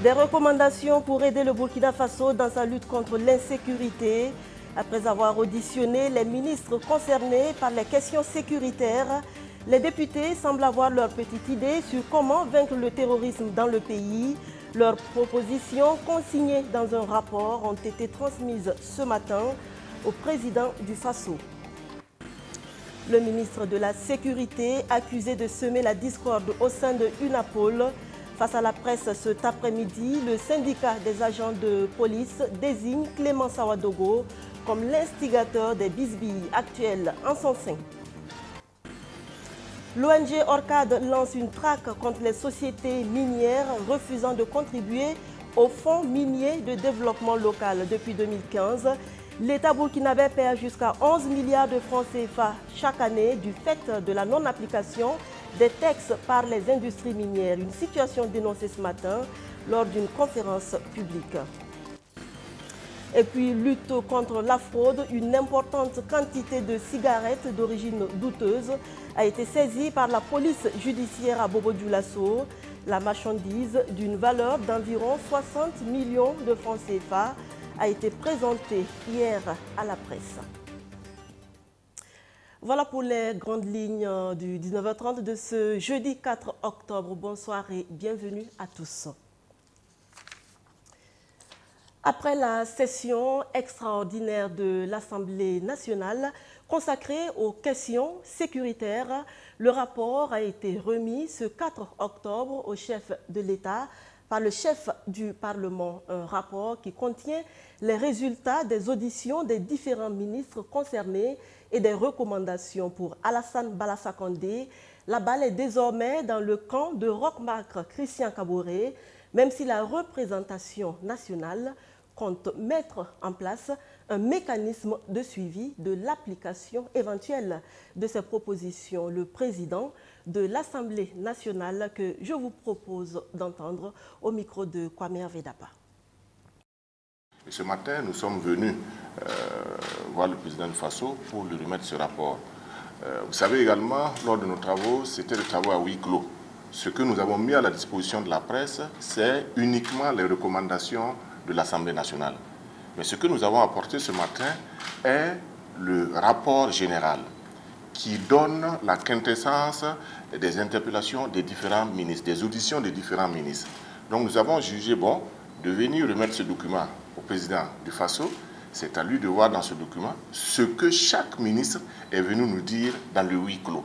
Des recommandations pour aider le Burkina Faso dans sa lutte contre l'insécurité. Après avoir auditionné les ministres concernés par les questions sécuritaires, les députés semblent avoir leur petite idée sur comment vaincre le terrorisme dans le pays. Leurs propositions, consignées dans un rapport, ont été transmises ce matin au président du Faso. Le ministre de la Sécurité, accusé de semer la discorde au sein de UNAPOL, face à la presse cet après-midi, le syndicat des agents de police désigne Clément Sawadogo comme l'instigateur des bisbilles actuelles en son sein. L'ONG Orcad lance une traque contre les sociétés minières refusant de contribuer au Fonds minier de développement local depuis 2015. L'État burkinabé perd jusqu'à 11 milliards de francs CFA chaque année du fait de la non-application des textes par les industries minières. Une situation dénoncée ce matin lors d'une conférence publique. Et puis, lutte contre la fraude, une importante quantité de cigarettes d'origine douteuse a été saisie par la police judiciaire à Bobo-Dioulasso. La marchandise d'une valeur d'environ 60 millions de francs CFA a été présentée hier à la presse. Voilà pour les grandes lignes du 19h30 de ce jeudi 4 octobre. Bonsoir et bienvenue à tous. Après la session extraordinaire de l'Assemblée nationale consacrée aux questions sécuritaires, le rapport a été remis ce 4 octobre au chef de l'État par le chef du Parlement. Un rapport qui contient les résultats des auditions des différents ministres concernés et des recommandations pour Alassane Balassa Condé. La balle est désormais dans le camp de Roch-Marc Christian Kaboré, même si la représentation nationale compte mettre en place un mécanisme de suivi de l'application éventuelle de ces propositions. Le président de l'Assemblée nationale que je vous propose d'entendre au micro de Kwame Vedapa. Et ce matin, nous sommes venus voir le président du Faso pour lui remettre ce rapport. Vous savez également, lors de nos travaux, c'était des travaux à huis clos. Ce que nous avons mis à la disposition de la presse, c'est uniquement les recommandations de l'Assemblée nationale. Mais ce que nous avons apporté ce matin est le rapport général qui donne la quintessence des interpellations des différents ministres, des auditions des différents ministres. Donc nous avons jugé bon de venir remettre ce document au président du Faso. C'est à lui de voir dans ce document ce que chaque ministre est venu nous dire dans le huis clos.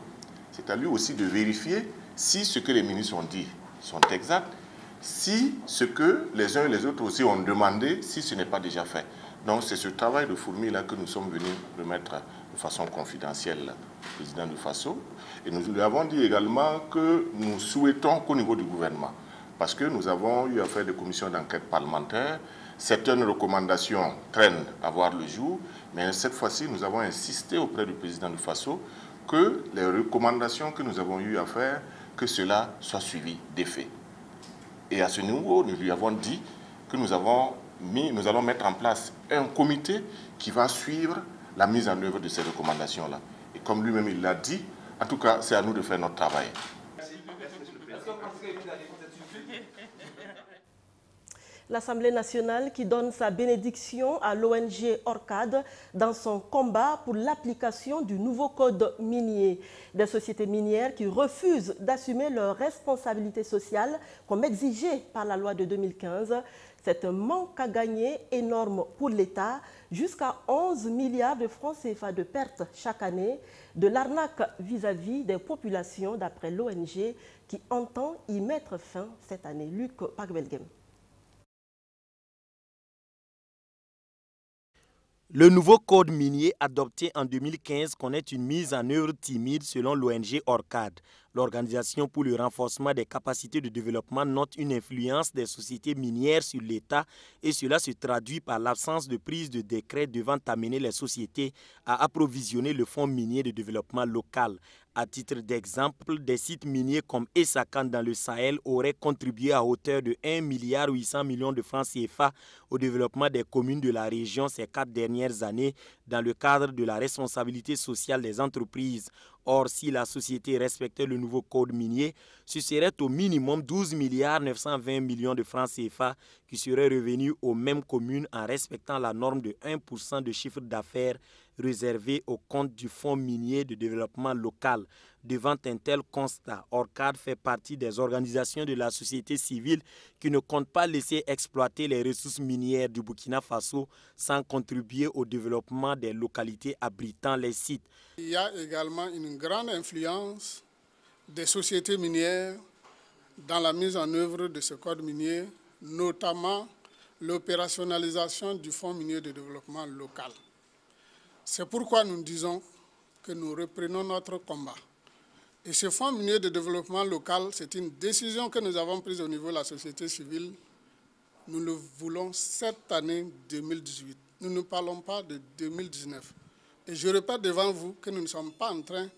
C'est à lui aussi de vérifier si ce que les ministres ont dit sont exacts, si ce que les uns et les autres aussi ont demandé, si ce n'est pas déjà fait. Donc c'est ce travail de fourmi-là que nous sommes venus remettre de façon confidentielle au président du Faso. Et nous lui avons dit également que nous souhaitons qu'au niveau du gouvernement, parce que nous avons eu à faire des commissions d'enquête parlementaire, certaines recommandations traînent à voir le jour, mais cette fois-ci, nous avons insisté auprès du président du Faso que les recommandations que nous avons eu à faire, que cela soit suivi d'effet. Et à ce niveau, nous lui avons dit que nous allons mettre en place un comité qui va suivre la mise en œuvre de ces recommandations-là. Et comme lui-même il l'a dit, en tout cas, c'est à nous de faire notre travail. L'Assemblée nationale qui donne sa bénédiction à l'ONG Orcad dans son combat pour l'application du nouveau code minier. Des sociétés minières qui refusent d'assumer leurs responsabilités sociales comme exigé par la loi de 2015. C'est un manque à gagner énorme pour l'État, jusqu'à 11 milliards de francs CFA de pertes chaque année, de l'arnaque vis-à-vis des populations d'après l'ONG qui entend y mettre fin cette année. Luc Pagbelgem. Le nouveau code minier adopté en 2015 connaît une mise en œuvre timide selon l'ONG Orcad. L'Organisation pour le renforcement des capacités de développement note une influence des sociétés minières sur l'État et cela se traduit par l'absence de prise de décret devant amener les sociétés à approvisionner le fonds minier de développement local. À titre d'exemple, des sites miniers comme Essakan dans le Sahel auraient contribué à hauteur de 1,8 milliard de francs CFA au développement des communes de la région ces 4 dernières années dans le cadre de la responsabilité sociale des entreprises. Or, si la société respectait le nouveau code minier, ce serait au minimum 12 920 millions de francs CFA qui seraient revenus aux mêmes communes en respectant la norme de 1% de chiffre d'affaires réservé au compte du Fonds minier de développement local. Devant un tel constat, ORCAD fait partie des organisations de la société civile qui ne comptent pas laisser exploiter les ressources minières du Burkina Faso sans contribuer au développement des localités abritant les sites. Il y a également une grande influence des sociétés minières dans la mise en œuvre de ce code minier, notamment l'opérationnalisation du Fonds minier de développement local. C'est pourquoi nous disons que nous reprenons notre combat. Et ce Fonds minier de développement local, c'est une décision que nous avons prise au niveau de la société civile. Nous le voulons cette année 2018. Nous ne parlons pas de 2019. Et je répète devant vous que nous ne sommes pas en train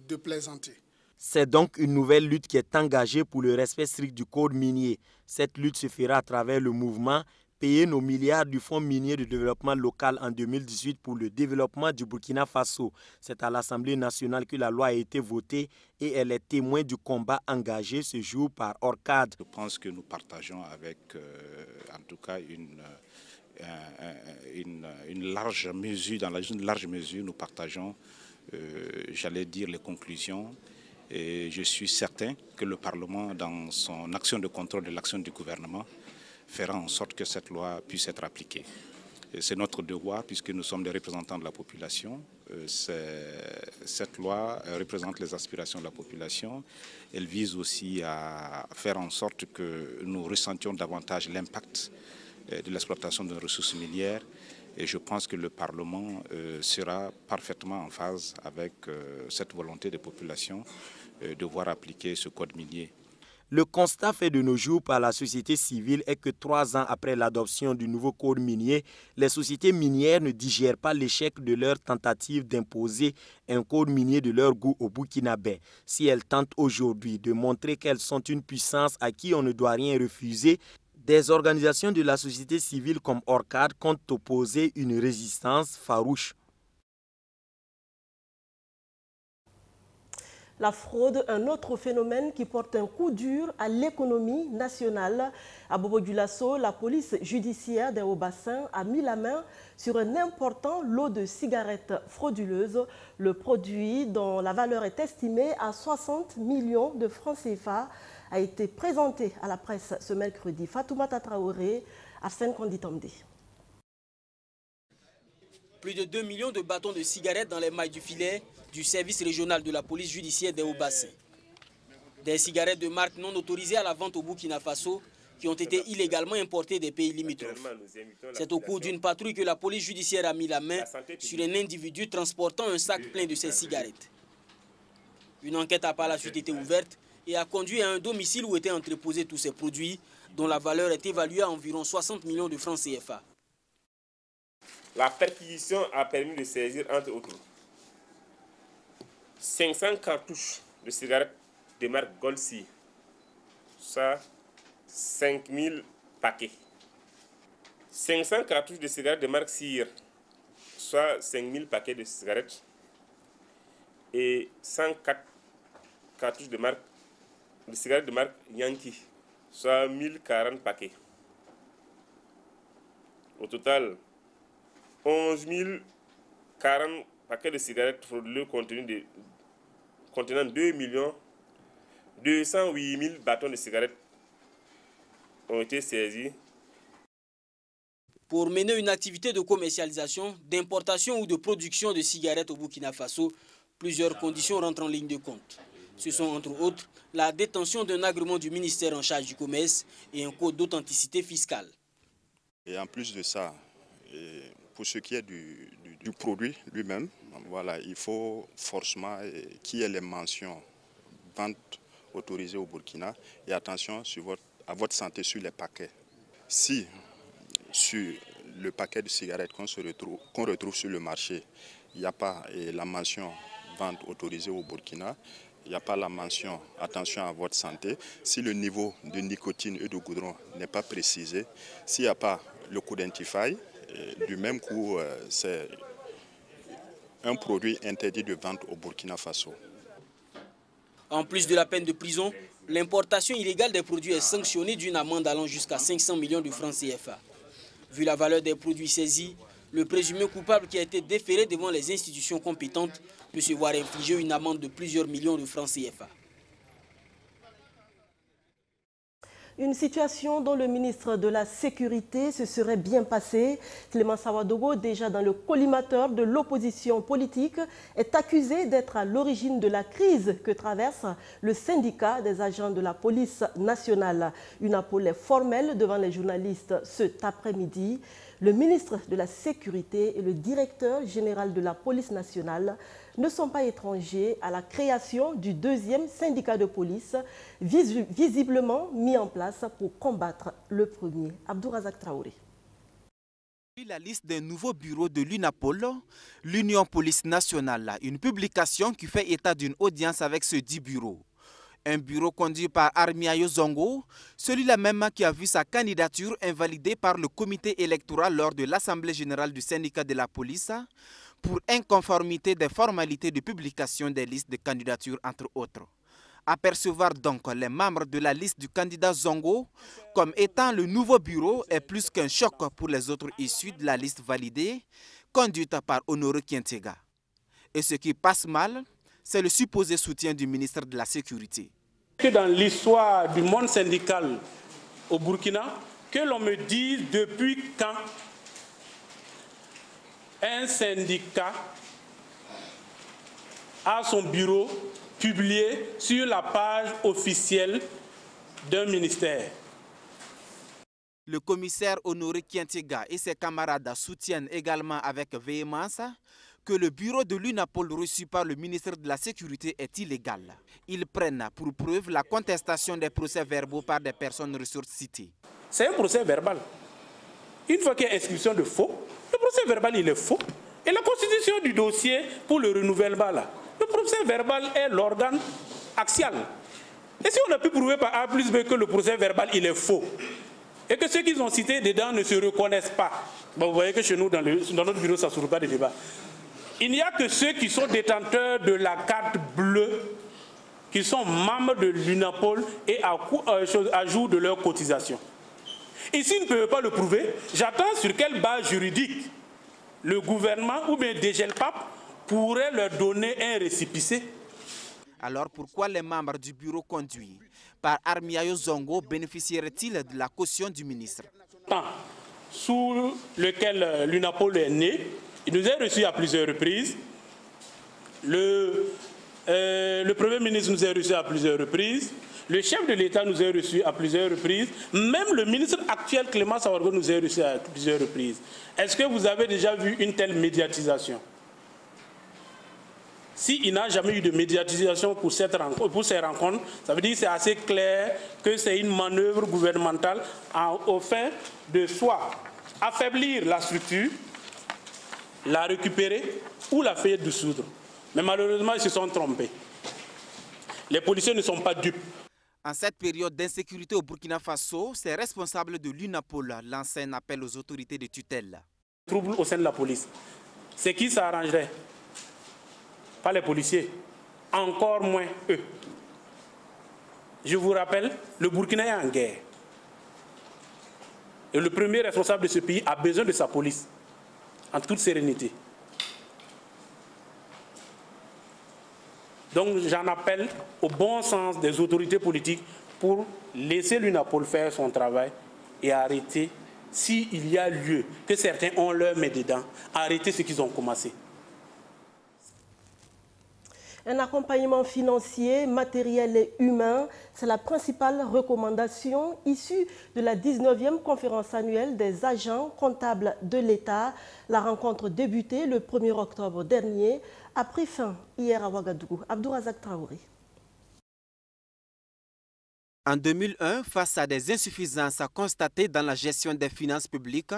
de plaisanter. C'est donc une nouvelle lutte qui est engagée pour le respect strict du code minier. Cette lutte se fera à travers le mouvement Payer nos milliards du Fonds minier de développement local en 2018 pour le développement du Burkina Faso. C'est à l'Assemblée nationale que la loi a été votée et elle est témoin du combat engagé ce jour par ORCAD. Je pense que nous partageons avec, en tout cas, une large mesure, dans une large mesure, nous partageons, j'allais dire, les conclusions. Et je suis certain que le Parlement, dans son action de contrôle de l'action du gouvernement, fera en sorte que cette loi puisse être appliquée. C'est notre devoir puisque nous sommes des représentants de la population. Cette loi représente les aspirations de la population. Elle vise aussi à faire en sorte que nous ressentions davantage l'impact de l'exploitation de nos ressources minières. Et je pense que le Parlement sera parfaitement en phase avec cette volonté des populations de voir appliquer ce code minier. Le constat fait de nos jours par la société civile est que 3 ans après l'adoption du nouveau code minier, les sociétés minières ne digèrent pas l'échec de leur tentative d'imposer un code minier de leur goût au Burkinabé. Si elles tentent aujourd'hui de montrer qu'elles sont une puissance à qui on ne doit rien refuser, des organisations de la société civile comme ORCAD comptent opposer une résistance farouche. La fraude, un autre phénomène qui porte un coup dur à l'économie nationale. À Bobo-Dioulasso, la police judiciaire des Hauts-Bassins a mis la main sur un important lot de cigarettes frauduleuses. Le produit, dont la valeur est estimée à 60 millions de francs CFA, a été présenté à la presse ce mercredi. Fatoumata Traoré, Arsène Konditomde. Plus de 2 millions de bâtons de cigarettes dans les mailles du filet du service régional de la police judiciaire des Hauts-Bassins. Des cigarettes de marque non autorisées à la vente au Burkina Faso qui ont été illégalement importées des pays limitrophes. C'est au cours d'une patrouille que la police judiciaire a mis la main sur un individu transportant un sac plein de ces cigarettes. Une enquête a par la suite été ouverte et a conduit à un domicile où étaient entreposés tous ces produits dont la valeur est évaluée à environ 60 millions de francs CFA. La perquisition a permis de saisir, entre autres, 500 cartouches de cigarettes de marque Golsi, soit 5000 paquets. 500 cartouches de cigarettes de marque Sir, soit 5000 paquets de cigarettes. Et 104 cartouches de cigarettes de marque Yankee, soit 1040 paquets. Au total, 11 040 paquets de cigarettes frauduleux contenant 2 208 000 bâtons de cigarettes ont été saisis. Pour mener une activité de commercialisation, d'importation ou de production de cigarettes au Burkina Faso, plusieurs conditions rentrent en ligne de compte. Ce sont entre autres la détention d'un agrément du ministère en charge du commerce et un code d'authenticité fiscale. Et en plus de ça, pour ce qui est du produit lui-même, voilà, il faut forcément qu'il y ait les mentions vente autorisée au Burkina et attention à votre santé sur les paquets. Si sur le paquet de cigarettes qu'on retrouve sur le marché, il n'y a pas la mention vente autorisée au Burkina, il n'y a pas la mention attention à votre santé, si le niveau de nicotine et de goudron n'est pas précisé, s'il n'y a pas le code Identify, du même coup, c'est un produit interdit de vente au Burkina Faso. En plus de la peine de prison, l'importation illégale des produits est sanctionnée d'une amende allant jusqu'à 500 millions de francs CFA. Vu la valeur des produits saisis, le présumé coupable qui a été déféré devant les institutions compétentes peut se voir infliger une amende de plusieurs millions de francs CFA. Une situation dont le ministre de la Sécurité se serait bien passé. Clément Ouedraogo, déjà dans le collimateur de l'opposition politique, est accusé d'être à l'origine de la crise que traverse le syndicat des agents de la police nationale. Une appel formelle devant les journalistes cet après-midi. Le ministre de la Sécurité et le directeur général de la police nationale ne sont pas étrangers à la création du deuxième syndicat de police, visiblement mis en place pour combattre le premier. Abdourazak Traoré. La liste des nouveaux bureaux de l'UNAPOL, l'Union Police Nationale, une publication qui fait état d'une audience avec ce 10 bureaux. Un bureau conduit par Armiayo Zongo, celui-là même qui a vu sa candidature invalidée par le comité électoral lors de l'Assemblée générale du syndicat de la police pour inconformité des formalités de publication des listes de candidatures, entre autres. Apercevoir donc les membres de la liste du candidat Zongo comme étant le nouveau bureau est plus qu'un choc pour les autres issus de la liste validée, conduite par Honoré Kientega. Et ce qui passe mal, c'est le supposé soutien du ministre de la Sécurité. Dans l'histoire du monde syndical au Burkina, que l'on me dise depuis quand un syndicat a son bureau publié sur la page officielle d'un ministère. Le commissaire Honoré Kientega et ses camarades soutiennent également avec véhémence que le bureau de l'UNAPOL reçu par le ministre de la Sécurité est illégal. Ils prennent pour preuve la contestation des procès-verbaux par des personnes ressources citées. C'est un procès verbal. Une fois qu'il y a inscription de faux, le procès verbal il est faux. Et la constitution du dossier pour le renouvellement, là, le procès verbal est l'organe axial. Et si on a pu prouver par A plus B que le procès verbal il est faux, et que ceux qu'ils ont cités dedans ne se reconnaissent pas, bon, vous voyez que chez nous, dans notre bureau, ça ne s'ouvre pas de débat. Il n'y a que ceux qui sont détenteurs de la carte bleue, qui sont membres de l'UNAPOL et à jour de leur cotisation. Et s'ils ne peuvent pas le prouver, j'attends sur quelle base juridique le gouvernement ou bien DGELPAP pourrait leur donner un récépissé. Alors pourquoi les membres du bureau conduit par Armiayo Zongo bénéficieraient-ils de la caution du ministre? Sous lequel l'UNAPOL est né, il nous a reçus à plusieurs reprises. Le Premier ministre nous a reçus à plusieurs reprises. Le chef de l'État nous a reçus à plusieurs reprises. Même le ministre actuel, Clément Ouedraogo, nous a reçus à plusieurs reprises. Est-ce que vous avez déjà vu une telle médiatisation? S'il n'a jamais eu de médiatisation pour ces rencontres, ça veut dire que c'est assez clair que c'est une manœuvre gouvernementale au fin de soit affaiblir la structure, la récupérer ou la faire dissoudre. Mais malheureusement, ils se sont trompés. Les policiers ne sont pas dupes. En cette période d'insécurité au Burkina Faso, ces responsables de l'UNAPOL lancent un appel aux autorités de tutelle. Trouble au sein de la police. C'est qui s'arrangerait? Pas les policiers, encore moins eux. Je vous rappelle, le Burkina est en guerre. Et le premier responsable de ce pays a besoin de sa police, en toute sérénité. Donc j'en appelle au bon sens des autorités politiques pour laisser l'UNAPOL faire son travail et arrêter, s'il y a lieu, que certains ont leur main dedans, arrêter ce qu'ils ont commencé. Un accompagnement financier, matériel et humain, c'est la principale recommandation issue de la 19e conférence annuelle des agents comptables de l'État. La rencontre débutée le 1er octobre dernier a pris fin hier à Ouagadougou. Abdourazak Traoré. En 2001, face à des insuffisances constatées dans la gestion des finances publiques,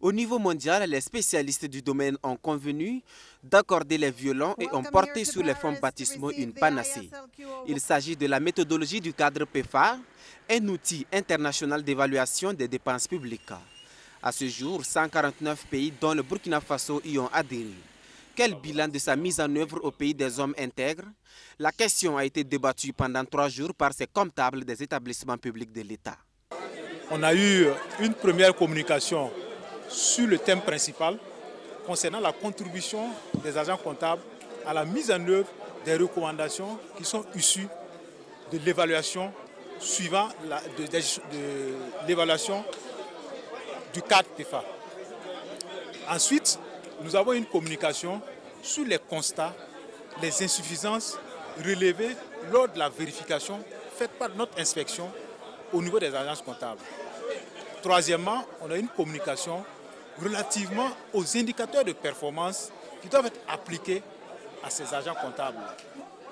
au niveau mondial, les spécialistes du domaine ont convenu d'accorder les violons et ont porté sur les fonds baptismaux une panacée. Il s'agit de la méthodologie du cadre PEFA, un outil international d'évaluation des dépenses publiques. À ce jour, 149 pays, dont le Burkina Faso, y ont adhéré. Quel bilan de sa mise en œuvre au pays des hommes intègres? La question a été débattue pendant 3 jours par ces comptables des établissements publics de l'État. On a eu une première communication sur le thème principal concernant la contribution des agents comptables à la mise en œuvre des recommandations qui sont issues de l'évaluation suivant l'évaluation du cadre PEFA. Ensuite, nous avons une communication sur les constats, les insuffisances relevées lors de la vérification faite par notre inspection au niveau des agences comptables. Troisièmement, on a une communication relativement aux indicateurs de performance qui doivent être appliqués à ces agents comptables.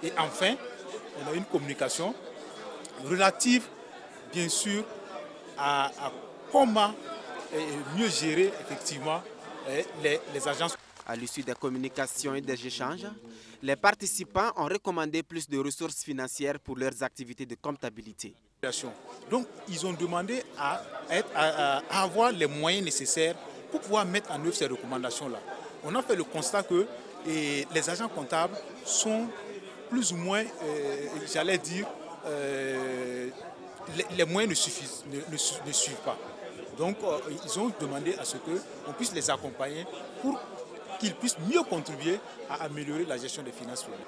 Et enfin, on a une communication relative, bien sûr, à comment mieux gérer effectivement les agences. À l'issue des communications et des échanges, les participants ont recommandé plus de ressources financières pour leurs activités de comptabilité. Donc, ils ont demandé à avoir les moyens nécessaires pour pouvoir mettre en œuvre ces recommandations-là. On a fait le constat que les agents comptables sont plus ou moins, j'allais dire, les moyens ne suivent pas. Donc, ils ont demandé à ce qu'on puisse les accompagner pour qu'ils puissent mieux contribuer à améliorer la gestion des finances publiques.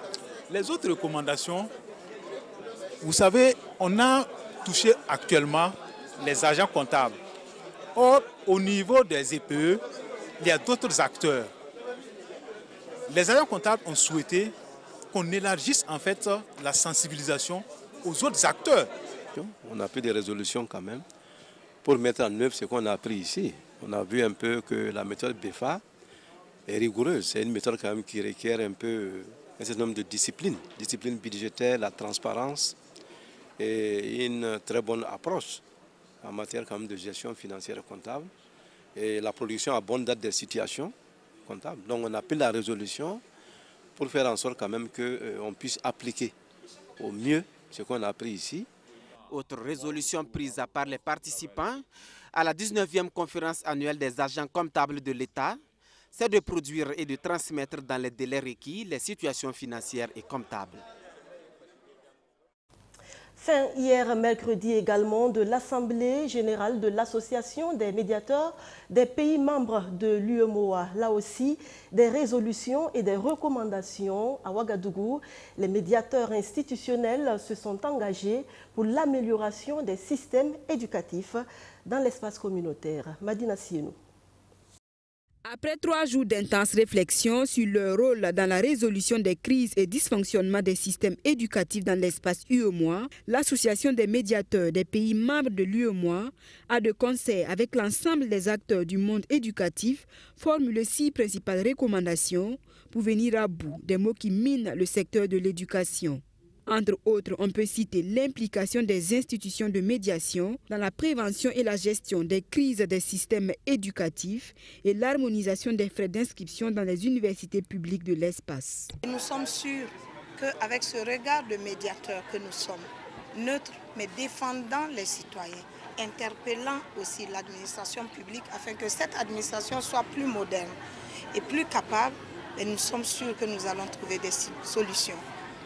Les autres recommandations, vous savez, on a touché actuellement les agents comptables. Or, au niveau des EPE, il y a d'autres acteurs. Les agents comptables ont souhaité qu'on élargisse en fait la sensibilisation aux autres acteurs. On a pris des résolutions quand même pour mettre en œuvre ce qu'on a appris ici. On a vu un peu que la méthode BEFA est rigoureuse. C'est une méthode quand même qui requiert un certain nombre de disciplines. Discipline budgétaire, la transparence et une très bonne approche en matière quand même de gestion financière et comptable. Et la production à bonne date des situations comptables. Donc on a pris la résolution pour faire en sorte quand même qu'on puisse appliquer au mieux ce qu'on a appris ici. Autre résolution prise par les participants à la 19e conférence annuelle des agents comptables de l'État, c'est de produire et de transmettre dans les délais requis les situations financières et comptables. Fin hier mercredi également de l'Assemblée générale de l'Association des médiateurs des pays membres de l'UEMOA. Là aussi, des résolutions et des recommandations à Ouagadougou. Les médiateurs institutionnels se sont engagés pour l'amélioration des systèmes éducatifs dans l'espace communautaire. Madina Sienou. Après 3 jours d'intenses réflexions sur leur rôle dans la résolution des crises et dysfonctionnements des systèmes éducatifs dans l'espace UEMOA, l'Association des médiateurs des pays membres de l'UEMOA a de concert avec l'ensemble des acteurs du monde éducatif formulé 6 principales recommandations pour venir à bout des maux qui minent le secteur de l'éducation. Entre autres, on peut citer l'implication des institutions de médiation dans la prévention et la gestion des crises des systèmes éducatifs et l'harmonisation des frais d'inscription dans les universités publiques de l'espace. Nous sommes sûrs qu'avec ce regard de médiateur que nous sommes, neutres mais défendant les citoyens, interpellant aussi l'administration publique afin que cette administration soit plus moderne et plus capable, et nous sommes sûrs que nous allons trouver des solutions.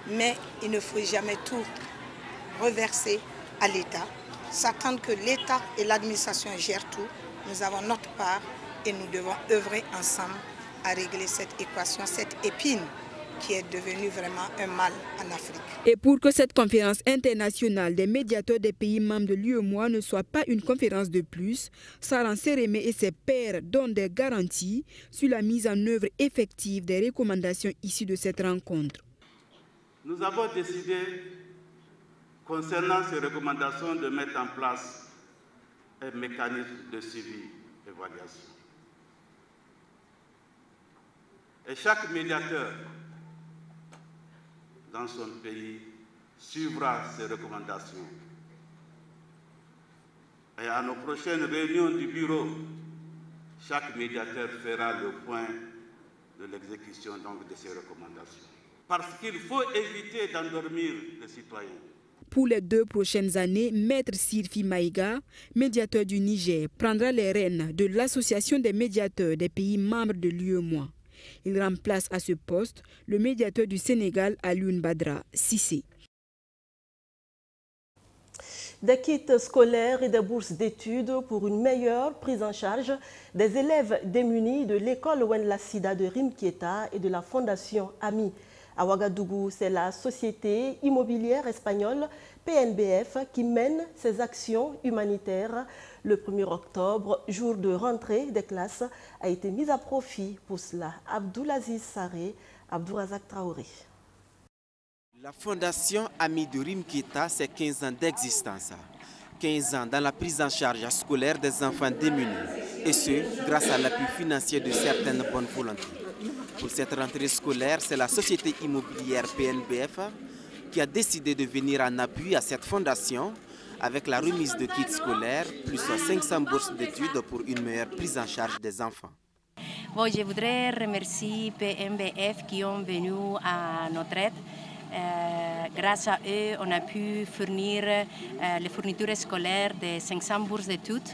Mais il ne faut jamais tout reverser à l'État. S'attendre que l'État et l'administration gèrent tout, nous avons notre part et nous devons œuvrer ensemble à régler cette équation, cette épine qui est devenue vraiment un mal en Afrique. Et pour que cette conférence internationale des médiateurs des pays membres de l'UEMOA ne soit pas une conférence de plus, Saran Sérémé et ses pairs donnent des garanties sur la mise en œuvre effective des recommandations issues de cette rencontre. Nous avons décidé, concernant ces recommandations, de mettre en place un mécanisme de suivi et d'évaluation. Et chaque médiateur dans son pays suivra ces recommandations. Et à nos prochaines réunions du bureau, chaque médiateur fera le point de l'exécution de ces recommandations. Parce qu'il faut éviter d'endormir les citoyens. Pour les 2 prochaines années, Maître Sirfi Maïga, médiateur du Niger, prendra les rênes de l'Association des médiateurs des pays membres de l'UEMOA. Il remplace à ce poste le médiateur du Sénégal, Alioune Badra Cissé. Des kits scolaires et des bourses d'études pour une meilleure prise en charge des élèves démunis de l'école Wendla Sida de Rimkieta et de la Fondation AMI. À Ouagadougou, c'est la société immobilière espagnole PNBF qui mène ses actions humanitaires. Le 1er octobre, jour de rentrée des classes, a été mis à profit pour cela. Abdoulaziz Saré, Abdourazak Traoré. La Fondation Ami de Rimkieta, c'est 15 ans d'existence. 15 ans dans la prise en charge scolaire des enfants démunis. Et ce, grâce à l'appui financier de certaines bonnes volontés. Pour cette rentrée scolaire, c'est la société immobilière PNBF qui a décidé de venir en appui à cette fondation avec la remise de kits scolaires, plus 500 bourses d'études pour une meilleure prise en charge des enfants. Bon, je voudrais remercier PNBF qui ont venu à notre aide. Grâce à eux, on a pu fournir les fournitures scolaires de 500 bourses d'études.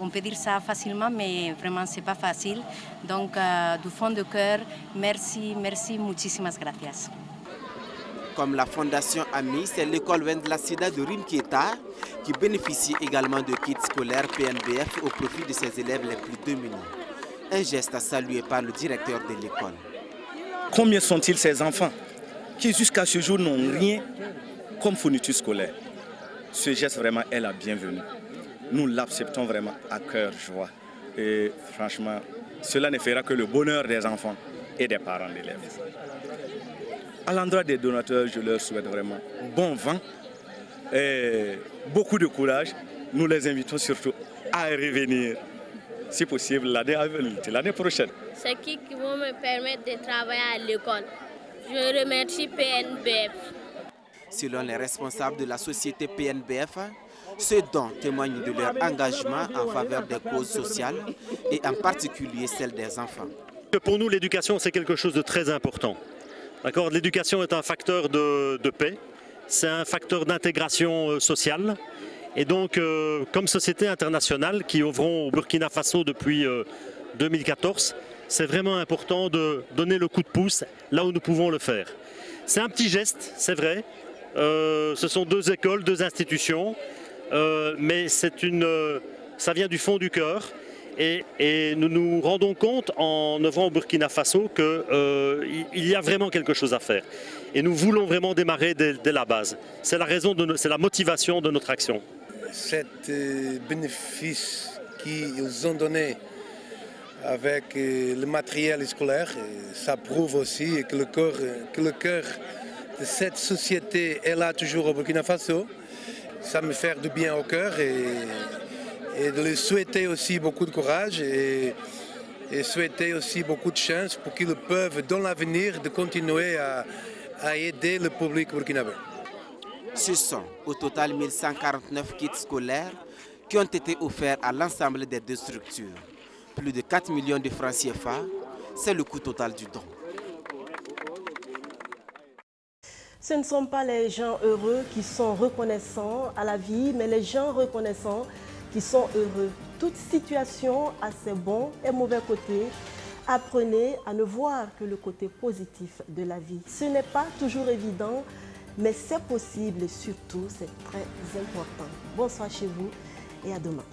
On peut dire ça facilement, mais vraiment, ce n'est pas facile. Donc, du fond du cœur, merci, muchísimas gracias. Comme la Fondation AMI, c'est l'école Wendla Sida de Rimkieta qui bénéficie également de kits scolaires PNBF au profit de ses élèves les plus démunis. Un geste salué par le directeur de l'école. Combien sont-ils ces enfants qui jusqu'à ce jour n'ont rien comme fourniture scolaire? Ce geste vraiment est la bienvenue. Nous l'acceptons vraiment à cœur joie. Et franchement, cela ne fera que le bonheur des enfants et des parents d'élèves. À l'endroit des donateurs, je leur souhaite vraiment bon vent et beaucoup de courage. Nous les invitons surtout à revenir, si possible, l'année prochaine. C'est qui vont me permettre de travailler à l'école. Je remercie PNBF. Selon les responsables de la société PNBF, ces dons témoignent de leur engagement en faveur des causes sociales et en particulier celles des enfants. Pour nous, l'éducation, c'est quelque chose de très important. L'éducation est un facteur de paix, c'est un facteur d'intégration sociale. Et donc, comme société internationale qui œuvrons au Burkina Faso depuis 2014, c'est vraiment important de donner le coup de pouce là où nous pouvons le faire. C'est un petit geste, c'est vrai. Ce sont 2 écoles, 2 institutions, mais ça vient du fond du cœur. Et nous nous rendons compte en œuvrant au Burkina Faso qu'il y a vraiment quelque chose à faire. Et nous voulons vraiment démarrer dès la base. C'est la motivation de notre action. Cet bénéfice qu'ils ont donné avec le matériel scolaire, ça prouve aussi que le cœur de cette société est là toujours au Burkina Faso. Ça me fait du bien au cœur et de leur souhaiter aussi beaucoup de courage et souhaiter aussi beaucoup de chance pour qu'ils peuvent dans l'avenir de continuer à aider le public burkinabé. Ce sont au total 1149 kits scolaires qui ont été offerts à l'ensemble des 2 structures. Plus de 4 millions de francs CFA, c'est le coût total du don. Ce ne sont pas les gens heureux qui sont reconnaissants à la vie, mais les gens reconnaissants qui sont heureux. Toute situation a ses bons et mauvais côtés. Apprenez à ne voir que le côté positif de la vie. Ce n'est pas toujours évident, mais c'est possible et surtout c'est très important. Bonsoir chez vous et à demain.